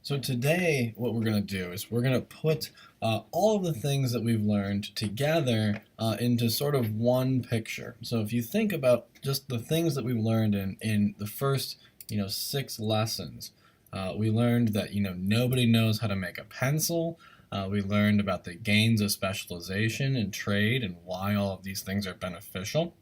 So today, what we're going to do is we're going to put all of the things that we've learned together into sort of one picture. So if you think about just the things that we've learned in the first, 6 lessons, we learned that, nobody knows how to make a pencil. We learned about the gains of specialization in trade and why all of these things are beneficial.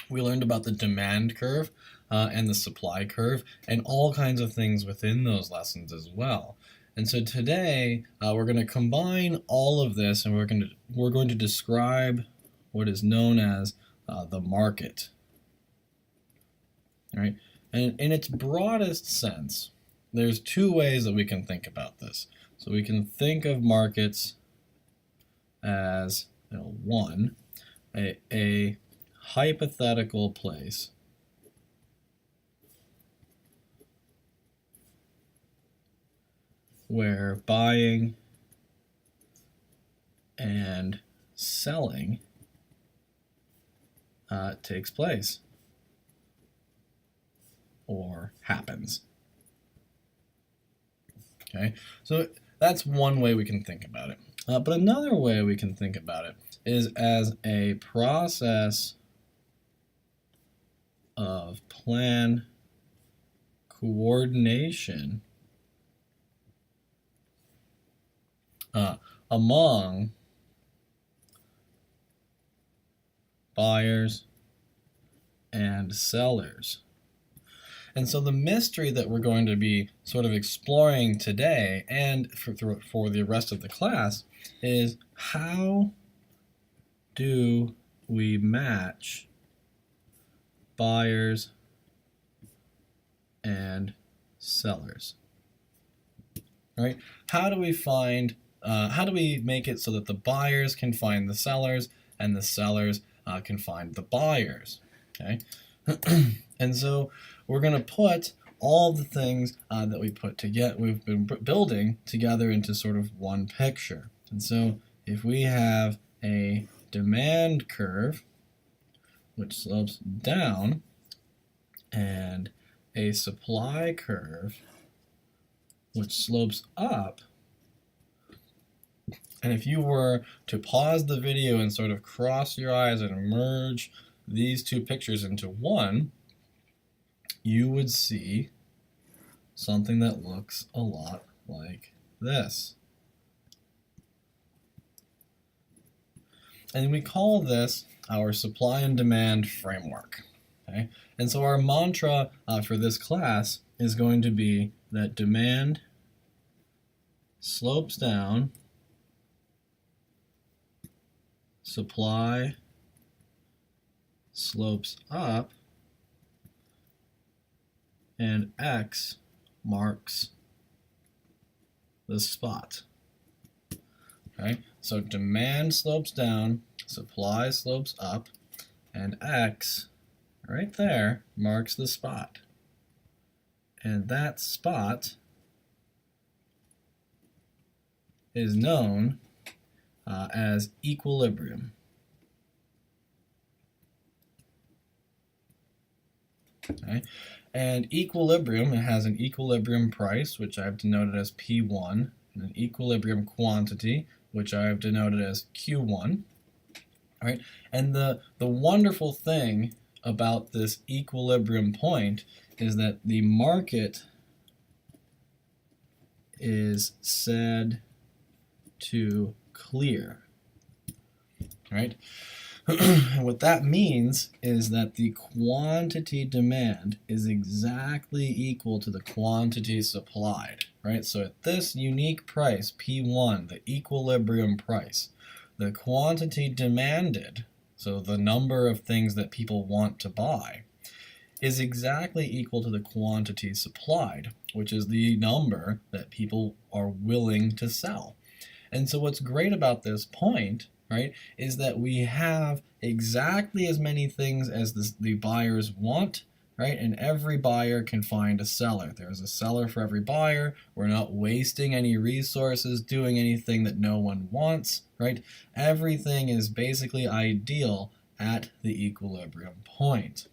We learned about the demand curve and the supply curve and all kinds of things within those lessons as well. And so today we're going to combine all of this and we're going to describe what is known as the market. All right? And in its broadest sense, there's 2 ways that we can think about this. So we can think of markets as one, a hypothetical place where buying and selling takes place or happens. Okay, so that's one way we can think about it. But another way we can think about it is as a process of plan coordination among buyers and sellers. And so the mystery that we're going to be sort of exploring today and for the rest of the class is how do we match buyers and sellers? Right? How do we make it so that the buyers can find the sellers and the sellers can find the buyers? Okay, and so we're going to put all the things that we've been building together into sort of one picture. And so if we have a demand curve which slopes down and a supply curve which slopes up, and if you were to pause the video and sort of cross your eyes and merge these 2 pictures into one, you would see something that looks a lot like this. And we call this our supply and demand framework. Okay? And so our mantra for this class is going to be that demand slopes down, supply slopes up, and X marks the spot. Okay, so demand slopes down, supply slopes up, and X right there marks the spot. And that spot is known as equilibrium. Okay. And equilibrium, it has an equilibrium price, which I've denoted as P1, and an equilibrium quantity, which I've denoted as Q1. All right. And the wonderful thing about this equilibrium point is that the market is said to clear. All right. And what that means is that the quantity demand is exactly equal to the quantity supplied, right? So at this unique price, P1, the equilibrium price, the quantity demanded, so the number of things that people want to buy, is exactly equal to the quantity supplied, which is the number that people are willing to sell. And so what's great about this point, right, is that we have exactly as many things as the buyers want, right, and every buyer can find a seller. There's a seller for every buyer. We're not wasting any resources doing anything that no one wants, right? Everything is basically ideal at the equilibrium point.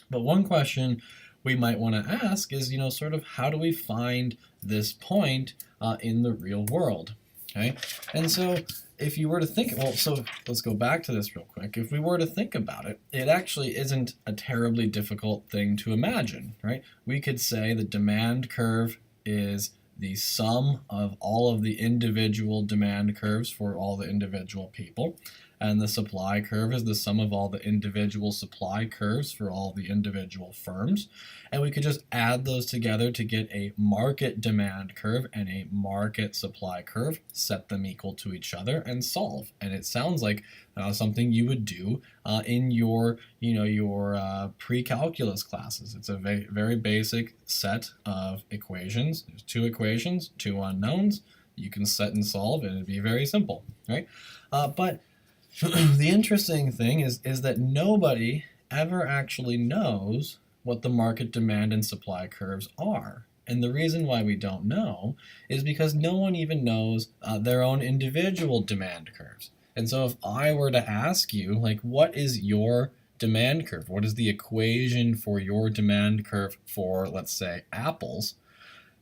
But one question we might want to ask is, sort of how do we find this point in the real world? Okay, and so if you were to think, well, so let's go back to this real quick. If we were to think about it, it actually isn't a terribly difficult thing to imagine, right? We could say the demand curve is the sum of all of the individual demand curves for all the individual people, and the supply curve is the sum of all the individual supply curves for all the individual firms. And we could just add those together to get a market demand curve and a market supply curve, set them equal to each other, and solve. And it sounds like something you would do in your pre-calculus classes. It's a very basic set of equations. There's two equations, two unknowns. You can set and solve, and it'd be very simple, right? But the interesting thing is that nobody ever actually knows what the market demand and supply curves are. And the reason why we don't know is because no one even knows their own individual demand curves. And so if I were to ask you, like, what is your demand curve? What is the equation for your demand curve for, let's say, apples?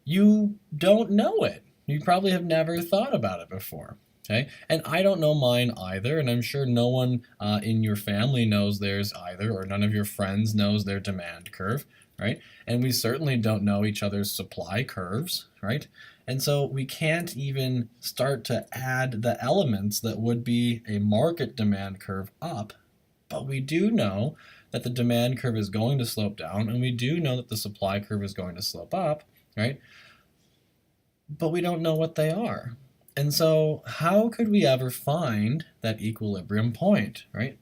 You don't know it. You probably have never thought about it before. Okay, and I don't know mine either, and I'm sure no one in your family knows theirs either, or none of your friends knows their demand curve, right? And we certainly don't know each other's supply curves, right? And so we can't even start to add the elements that would be a market demand curve up, but we do know that the demand curve is going to slope down, and we do know that the supply curve is going to slope up, right? But we don't know what they are. And so how could we ever find that equilibrium point, right?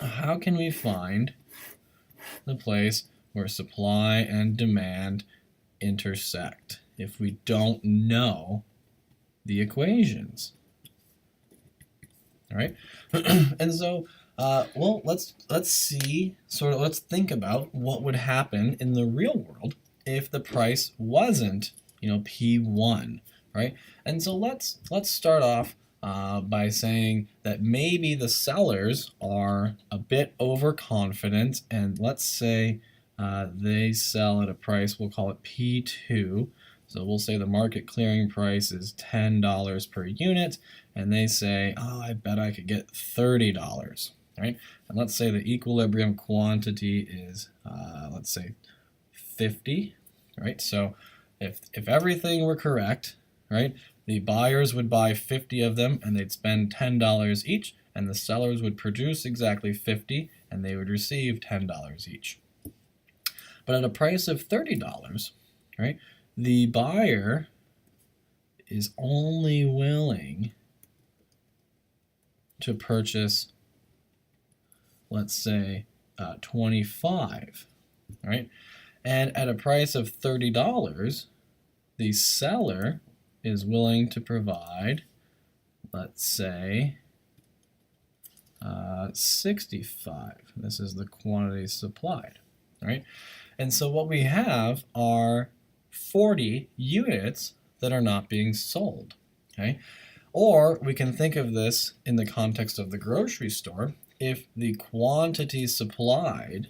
How can we find the place where supply and demand intersect if we don't know the equations? All right, and so well, let's think about what would happen in the real world if the price wasn't, P1. Right? And so let's start off by saying that maybe the sellers are a bit overconfident, and let's say they sell at a price, we'll call it P2. So we'll say the market clearing price is $10 per unit, and they say, oh, I bet I could get $30, right? And let's say the equilibrium quantity is, let's say 50, right? So if everything were correct, right, the buyers would buy 50 of them and they'd spend $10 each, and the sellers would produce exactly 50 and they would receive $10 each. But at a price of $30, right, the buyer is only willing to purchase, let's say, 25, right? And at a price of $30, the seller is willing to provide, let's say, 65. This is the quantity supplied, right? And so what we have are 40 units that are not being sold, okay? Or we can think of this in the context of the grocery store. If the quantity supplied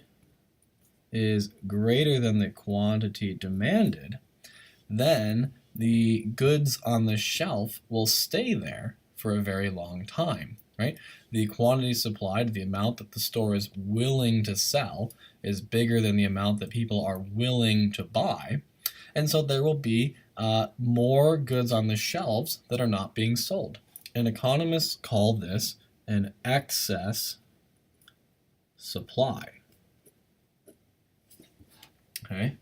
is greater than the quantity demanded, then the goods on the shelf will stay there for a very long time, right? The quantity supplied, the amount that the store is willing to sell, is bigger than the amount that people are willing to buy. And so there will be more goods on the shelves that are not being sold. And economists call this an excess supply. Okay.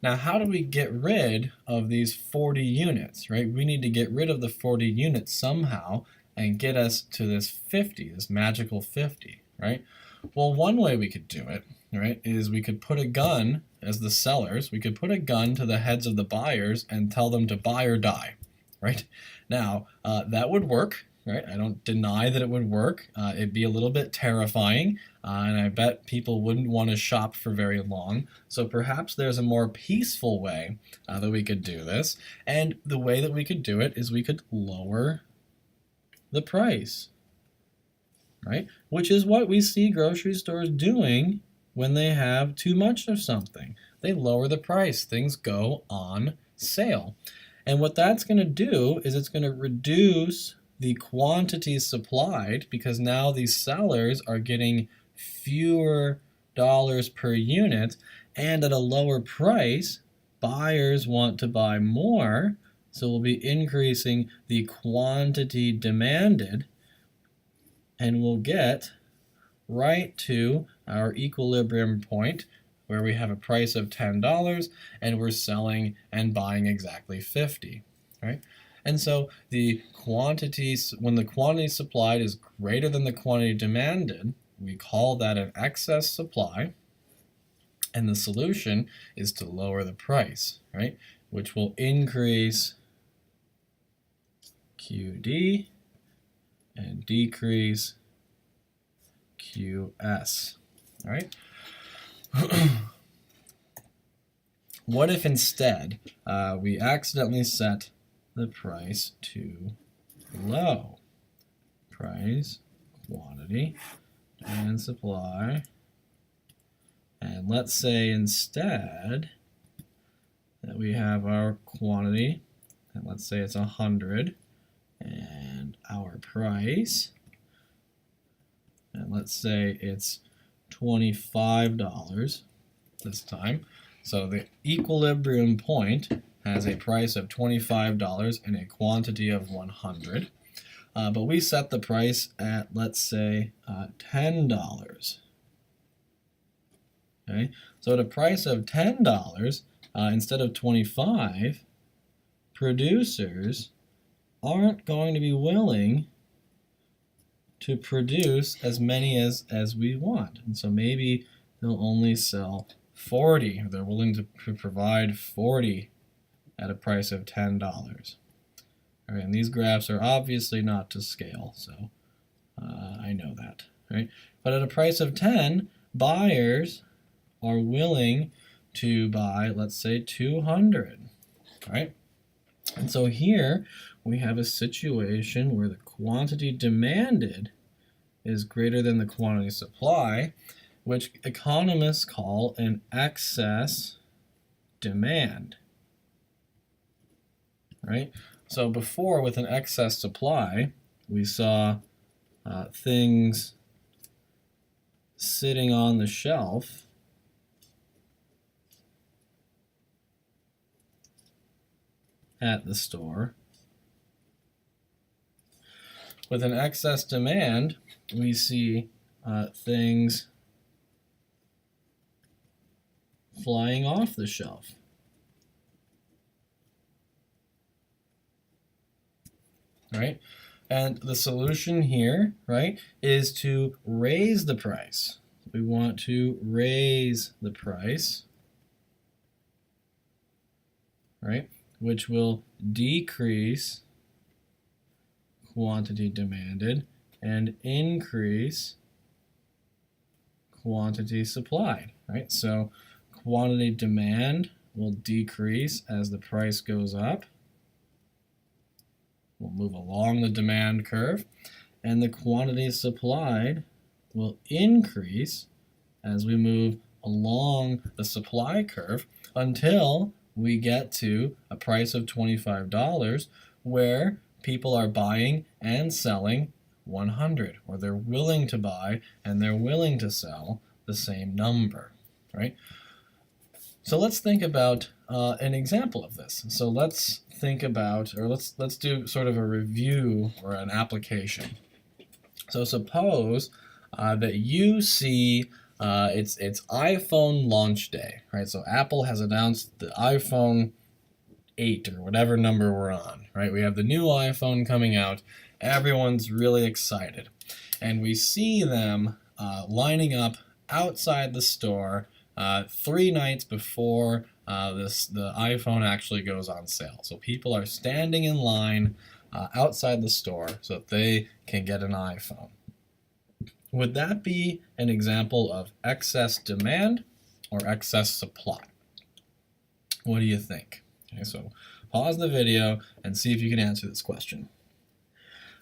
Now, how do we get rid of these 40 units, right? We need to get rid of the 40 units somehow and get us to this 50, this magical 50, right? Well, one way we could do it, right, is we could put a gun, as the sellers, we could put a gun to the heads of the buyers and tell them to buy or die, right? Now, that would work, right? I don't deny that it would work. It'd be a little bit terrifying, and I bet people wouldn't want to shop for very long. So perhaps there's a more peaceful way that we could do this. And the way that we could do it is we could lower the price, right? Which is what we see grocery stores doing when they have too much of something. they lower the price. Things go on sale. And what that's going to do is it's going to reduce the quantity supplied, because now these sellers are getting fewer dollars per unit, and at a lower price, buyers want to buy more, so we'll be increasing the quantity demanded, and we'll get right to our equilibrium point where we have a price of $10 and we're selling and buying exactly 50, right? And so the quantities, when the quantity supplied is greater than the quantity demanded, we call that an excess supply, and the solution is to lower the price, right? Which will increase QD and decrease QS, all right? What if instead we accidentally set the price too low? Price, quantity, and supply. And let's say instead that we have our quantity, and let's say it's 100, and our price, and let's say it's $25 this time. So the equilibrium point has a price of $25 and a quantity of 100. But we set the price at, let's say, $10. Okay, so at a price of $10 instead of 25, producers aren't going to be willing to produce as many as we want. And so maybe they'll only sell 40, or they're willing to provide 40 at a price of $10. All right, and these graphs are obviously not to scale, so I know that, right? But at a price of 10, buyers are willing to buy, let's say, 200, right? And so here we have a situation where the quantity demanded is greater than the quantity supply, which economists call an excess demand, right? So before, with an excess supply, we saw things sitting on the shelf at the store. With an excess demand, we see things flying off the shelf. Right? And the solution here, right, is to raise the price. We want to raise the price, right, which will decrease quantity demanded and increase quantity supplied, right? So quantity demand will decrease as the price goes up. We'll move along the demand curve, and the quantity supplied will increase as we move along the supply curve until we get to a price of $25 where people are buying and selling 100, or they're willing to buy and they're willing to sell the same number, right? So let's think about an example of this. So let's think about, or let's do sort of a review or an application. So suppose that you see it's iPhone launch day, right? So Apple has announced the iPhone 8 or whatever number we're on, right? We have the new iPhone coming out. Everyone's really excited. And we see them lining up outside the store 3 nights before the iPhone actually goes on sale. So people are standing in line outside the store so that they can get an iPhone. Would that be an example of excess demand or excess supply? What do you think? Okay, so pause the video and see if you can answer this question.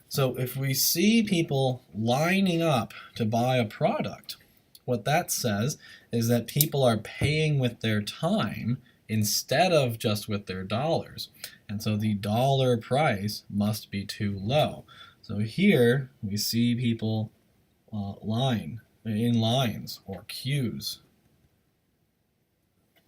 So if we see people lining up to buy a product, what that says is that people are paying with their time instead of just with their dollars. And so the dollar price must be too low. So here we see people in lines or queues.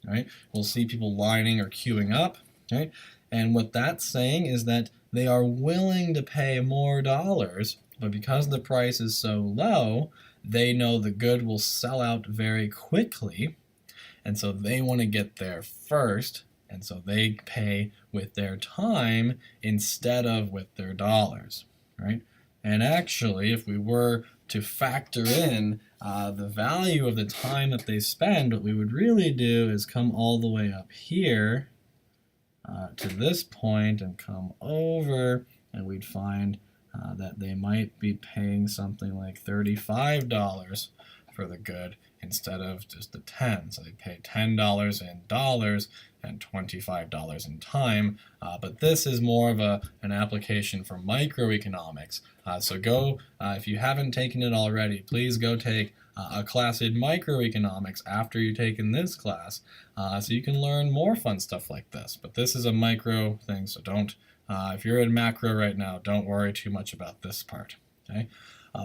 Right? We'll see people lining or queuing up. Right? And what that's saying is that they are willing to pay more dollars, but because the price is so low, they know the good will sell out very quickly, and so they want to get there first, and so they pay with their time instead of with their dollars, right? And actually, if we were to factor in the value of the time that they spend, what we would really do is come all the way up here to this point and come over, and we'd find that they might be paying something like $35 for the good instead of just the 10. So they pay $10 in dollars and $25 in time. But this is more of an application for microeconomics. So go, if you haven't taken it already, please go take a class in microeconomics after you've taken this class, so you can learn more fun stuff like this. But this is a micro thing, so don't, if you're in macro right now, don't worry too much about this part. Okay?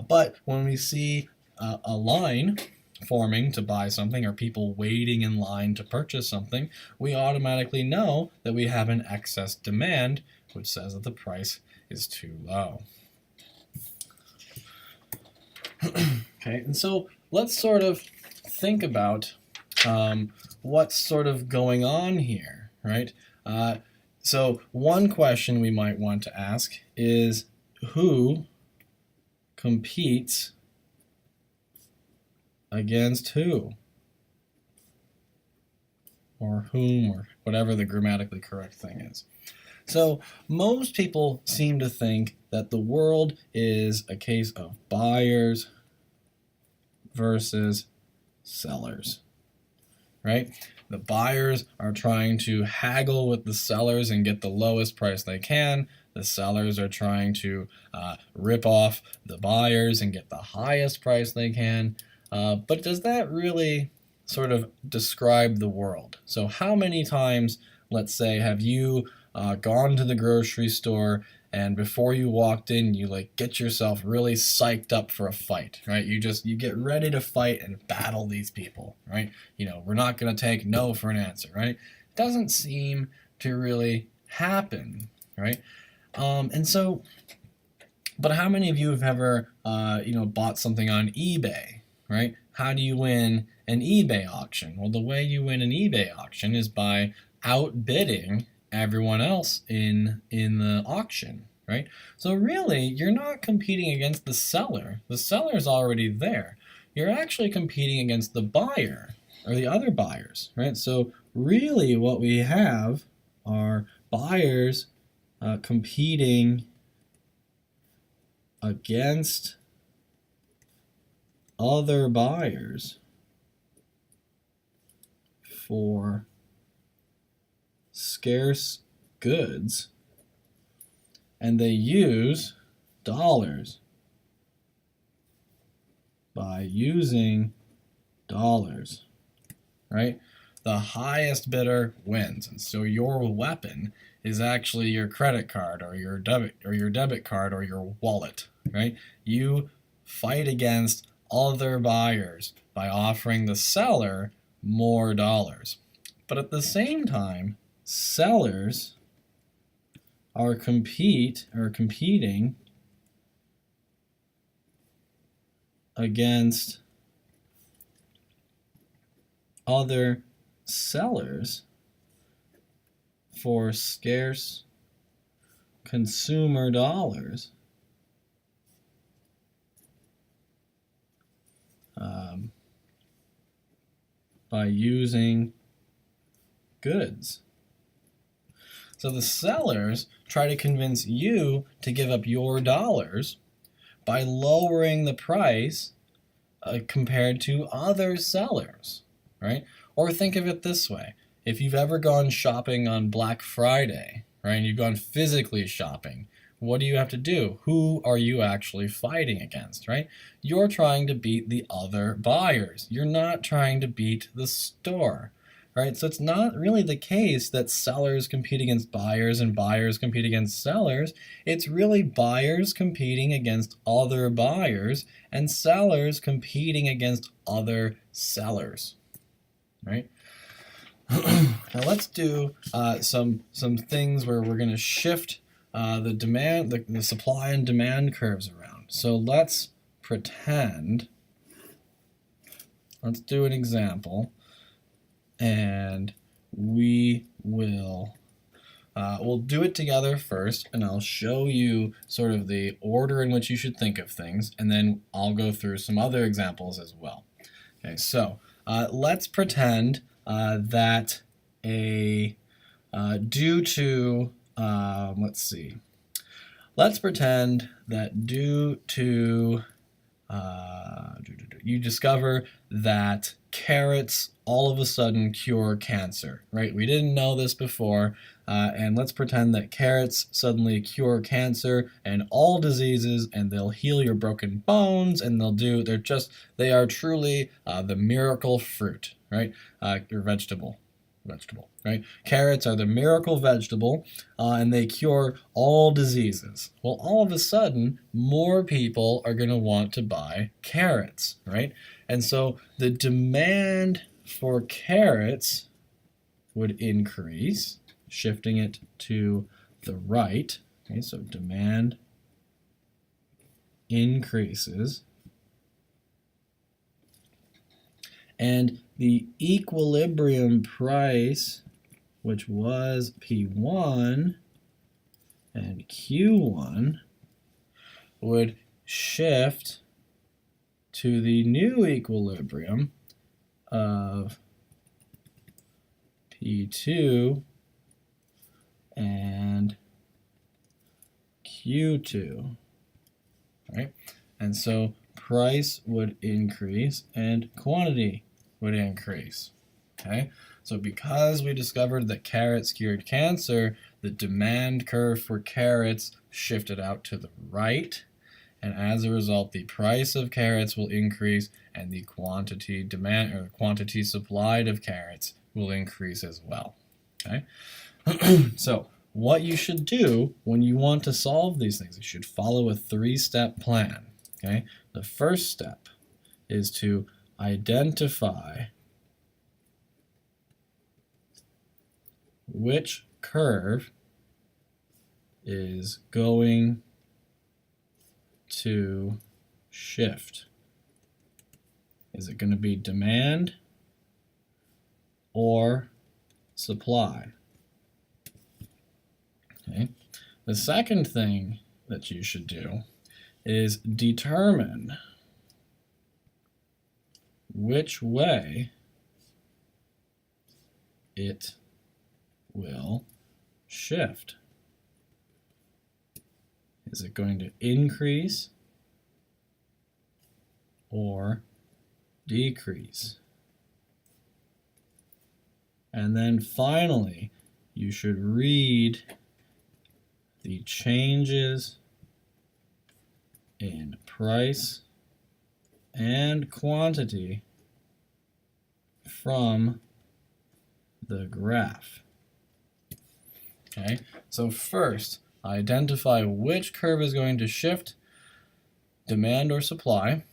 But when we see a line forming to buy something or people waiting in line to purchase something, we automatically know that we have an excess demand, which says that the price is too low. Okay, and so let's sort of think about what's sort of going on here, right? So one question we might want to ask is, who competes against who? Or whom, or whatever the grammatically correct thing is. So most people seem to think that the world is a case of buyers versus sellers, right? The buyers are trying to haggle with the sellers and get the lowest price they can. The sellers are trying to rip off the buyers and get the highest price they can. But does that really sort of describe the world? So how many times, let's say, have you gone to the grocery store and before you walked in, you like get yourself really psyched up for a fight, right? You get ready to fight and battle these people, right? You know, we're not going to take no for an answer, right? It doesn't seem to really happen, right? And so, but how many of you have ever, bought something on eBay, right? How do you win an eBay auction? Well, the way you win an eBay auction is by outbidding everyone else in the auction, right? So really, you're not competing against the seller. The seller's already there. You're actually competing against the buyer or the other buyers, right? So really what we have are buyers competing against other buyers for scarce goods, and they use dollars. By using dollars, right? The highest bidder wins, and so your weapon is actually your credit card or your debit card or your wallet, right? You fight against other buyers by offering the seller more dollars. But at the same time, sellers are competing against other sellers for scarce consumer dollars by using goods. So the sellers try to convince you to give up your dollars by lowering the price compared to other sellers, right? Or think of it this way. If you've ever gone shopping on Black Friday, right, and you've gone physically shopping, what do you have to do? Who are you actually fighting against, right? You're trying to beat the other buyers. You're not trying to beat the store, right? So it's not really the case that sellers compete against buyers and buyers compete against sellers. It's really buyers competing against other buyers and sellers competing against other sellers, right? Now let's do some things where we're going to shift the supply and demand curves around. So let's pretend, let's do an example, and we'll do it together first, and I'll show you sort of the order in which you should think of things, and then I'll go through some other examples as well. Okay, so let's pretend that let's pretend that due to you discover that carrots all of a sudden cure cancer, right? We didn't know this before, and let's pretend that carrots suddenly cure cancer and all diseases, and they'll heal your broken bones, and they are truly the miracle fruit, right? Your vegetable, right? Carrots are the miracle vegetable, and they cure all diseases. Well, all of a sudden, more people are going to want to buy carrots, right? And so the demand for carrots would increase, shifting it to the right. Okay, so demand increases, and the equilibrium price, which was P1 and Q1, would shift to the new equilibrium of P2 and Q2, right? And so price would increase and quantity would increase, okay? So because we discovered that carrots cured cancer, the demand curve for carrots shifted out to the right, and as a result, the price of carrots will increase and the quantity supplied of carrots will increase as well, okay? So what you should do when you want to solve these things, you should follow a three-step plan, okay? The first step is to identify which curve is going to shift. Is it going to be demand or supply? Okay. The second thing that you should do is determine which way it will shift. Is it going to increase or decrease? And then finally, you should read the changes in price and quantity from the graph. Okay, so first, identify which curve is going to shift, demand or supply,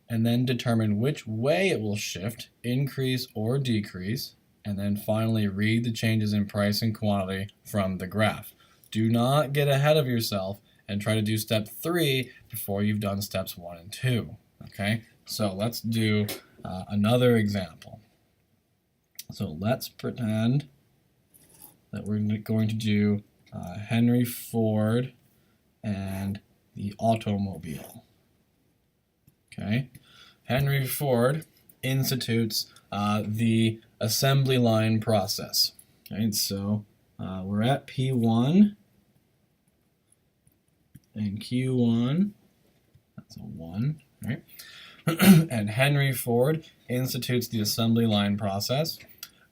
and then determine which way it will shift, increase or decrease, and then finally read the changes in price and quantity from the graph. Do not get ahead of yourself and try to do step 3 before you've done steps 1 and 2. Okay, so let's do another example. So let's pretend that we're going to do Henry Ford and the automobile. Okay, Henry Ford institutes the assembly line process. Okay, so we're at P1 and Q1. That's a 1, right? And Henry Ford institutes the assembly line process.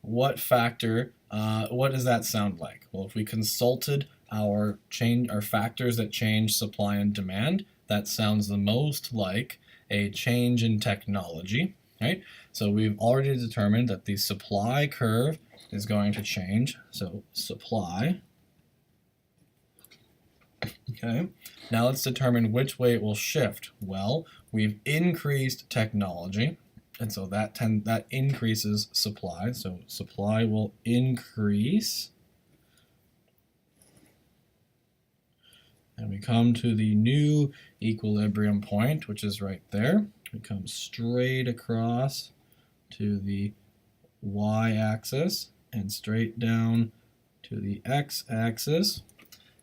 What does that sound like? Well, if we consulted our factors that change supply and demand. That sounds the most like a change in technology, right? So we've already determined that the supply curve is going to change. So supply. Okay. Now let's determine which way it will shift. Well, we've increased technology, and so that increases supply. So supply will increase. And we come to the new equilibrium point, which is right there. We come straight across to the y-axis and straight down to the x-axis.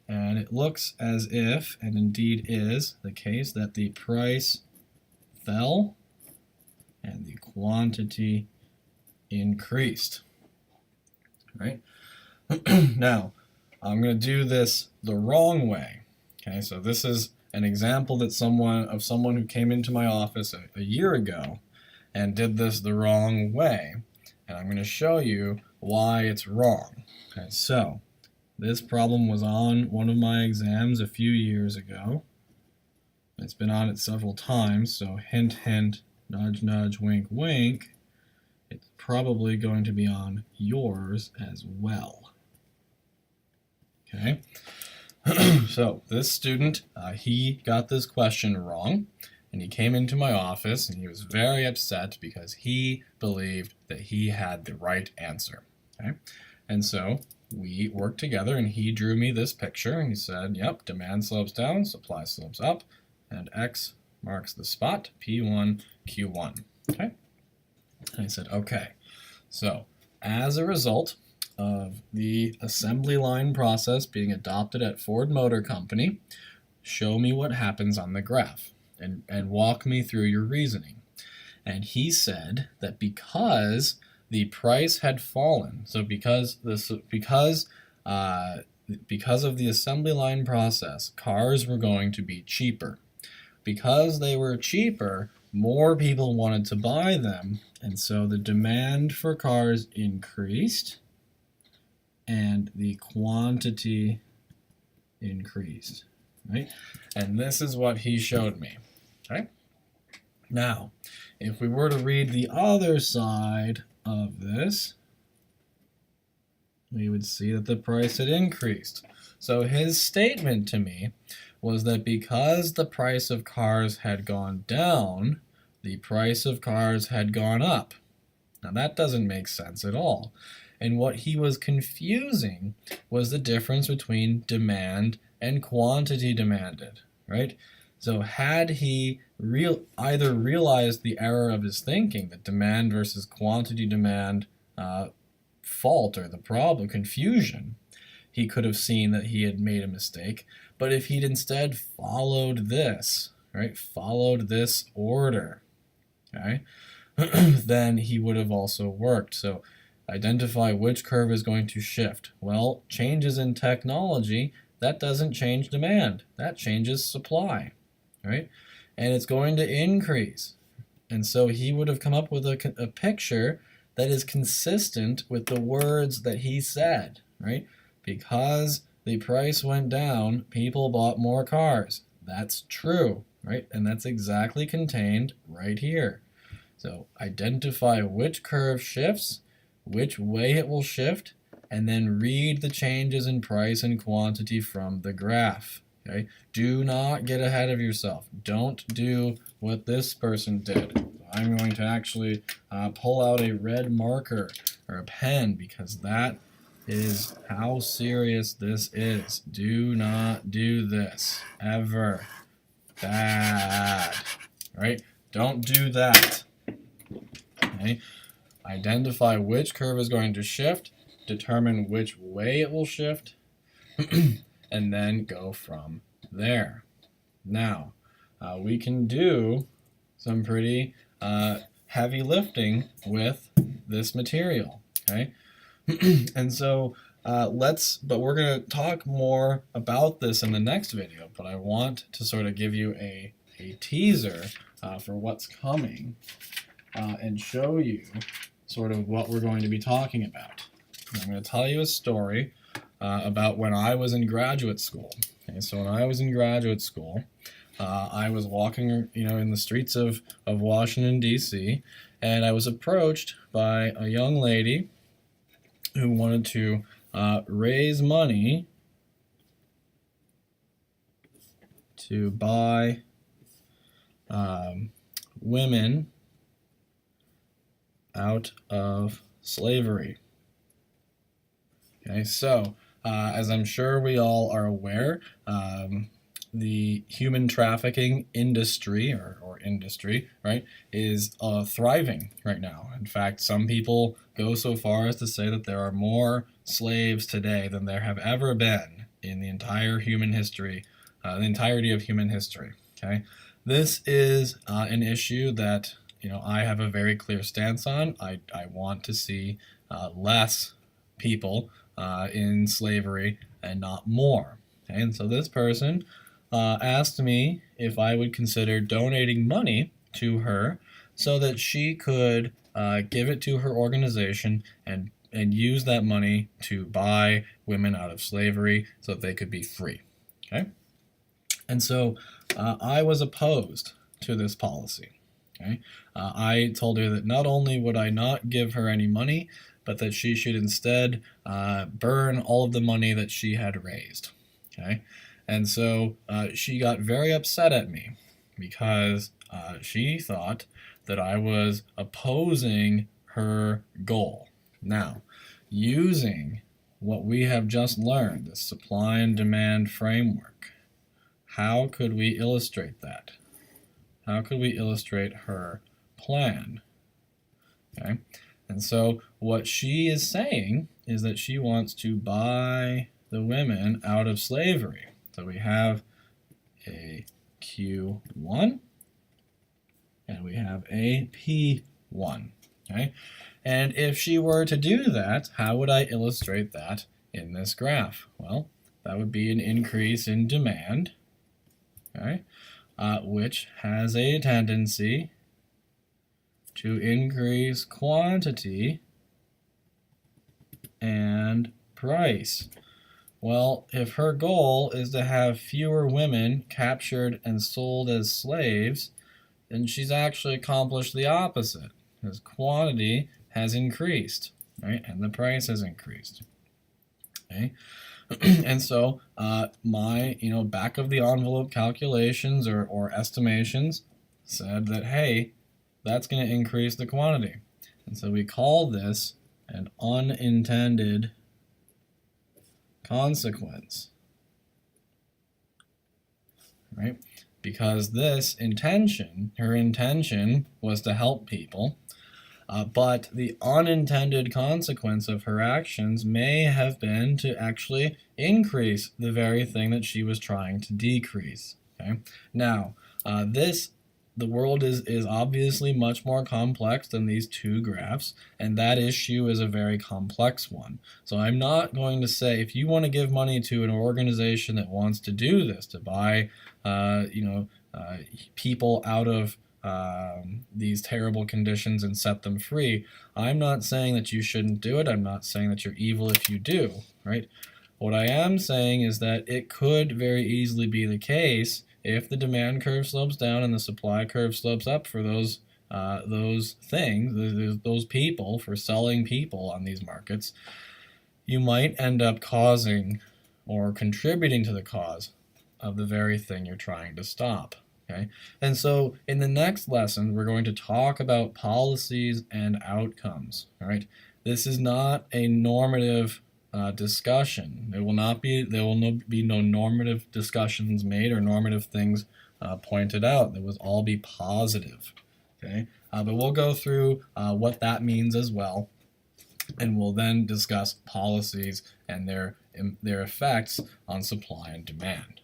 And it looks as if, and indeed is, the case that the price fell and the quantity increased. Right? Now, I'm going to do this the wrong way. Okay, so this is an example that someone who came into my office a year ago and did this the wrong way. And I'm going to show you why it's wrong. Okay, so this problem was on one of my exams a few years ago. It's been on it several times, so hint, hint, nudge, nudge, wink, wink. It's probably going to be on yours as well. Okay. So this student, he got this question wrong, and he came into my office, and he was very upset because he believed that he had the right answer. Okay, and so we worked together, and he drew me this picture, and he said, yep, demand slopes down, supply slopes up, and X marks the spot, P1, Q1. Okay, and I said, okay, so as a result of the assembly line process being adopted at Ford Motor Company, show me what happens on the graph and walk me through your reasoning. And he said that because the price had fallen, so because of the assembly line process, cars were going to be cheaper. Because they were cheaper, more people wanted to buy them, and so the demand for cars increased and the quantity increased, right? And this is what he showed me, okay? Now, if we were to read the other side of this, we would see that the price had increased. So his statement to me was that because the price of cars had gone down, the price of cars had gone up. Now that doesn't make sense at all. And what he was confusing was the difference between demand and quantity demanded, right? So had he either realized the error of his thinking, that demand versus quantity demand fault or the problem, confusion, he could have seen that he had made a mistake. But if he'd instead followed this, right, followed this order, okay, then he would have also worked. So identify which curve is going to shift. Well, changes in technology, that doesn't change demand. That changes supply, right? And it's going to increase. And so he would have come up with a picture that is consistent with the words that he said, right? Because the price went down, people bought more cars. That's true, right? And that's exactly contained right here. So identify which curve shifts, which way it will shift, and then read the changes in price and quantity from the graph. Okay? Do not get ahead of yourself. Don't do what this person did. I'm going to actually pull out a red marker or a pen because that is how serious this is. Do not do this ever. Bad. Right? Don't do that. Okay? Identify which curve is going to shift, determine which way it will shift, and then go from there. Now, we can do some pretty heavy lifting with this material, okay? And so but we're going to talk more about this in the next video, but I want to sort of give you a teaser for what's coming and show you sort of what we're going to be talking about. I'm going to tell you a story about when I was in graduate school. Okay, so when I was in graduate school, I was walking, in the streets of Washington, D.C., and I was approached by a young lady who wanted to raise money to buy women out of slavery. Okay, so as I'm sure we all are aware, the human trafficking industry or industry, right, is thriving right now. In fact, some people go so far as to say that there are more slaves today than there have ever been in the entire human history, the entirety of human history. Okay, this is an issue that I have a very clear stance on. I want to see less people in slavery and not more. Okay? And so this person asked me if I would consider donating money to her so that she could give it to her organization and use that money to buy women out of slavery so that they could be free. Okay? And so I was opposed to this policy. Okay? I told her that not only would I not give her any money, but that she should instead burn all of the money that she had raised. Okay? And so she got very upset at me because she thought that I was opposing her goal. Now, using what we have just learned, the supply and demand framework, how could we illustrate that? How could we illustrate her plan? Okay, and so what she is saying is that she wants to buy the women out of slavery. So we have a Q1 and we have a P1. Okay, and if she were to do that, how would I illustrate that in this graph? Well, that would be an increase in demand, okay, which has a tendency to increase quantity and price. Well, if her goal is to have fewer women captured and sold as slaves, then she's actually accomplished the opposite, because quantity has increased, right, and the price has increased. Okay. And so my back of the envelope calculations or estimations said that, hey, that's going to increase the quantity. And so we call this an unintended consequence, right? Because this intention, her intention was to help people, but the unintended consequence of her actions may have been to actually increase the very thing that she was trying to decrease. Okay? Now, the world is obviously much more complex than these two graphs, and that issue is a very complex one. So I'm not going to say, if you want to give money to an organization that wants to do this, to buy people out of these terrible conditions and set them free, I'm not saying that you shouldn't do it. I'm not saying that you're evil if you do, right? What I am saying is that it could very easily be the case, if the demand curve slopes down and the supply curve slopes up for those things, those people, for selling people on these markets, you might end up causing or contributing to the cause of the very thing you're trying to stop. Okay? And so in the next lesson, we're going to talk about policies and outcomes. All right? This is not a normative discussion. There will be no normative discussions made or normative things pointed out. They will all be positive. Okay? But we'll go through what that means as well, and we'll then discuss policies and their effects on supply and demand.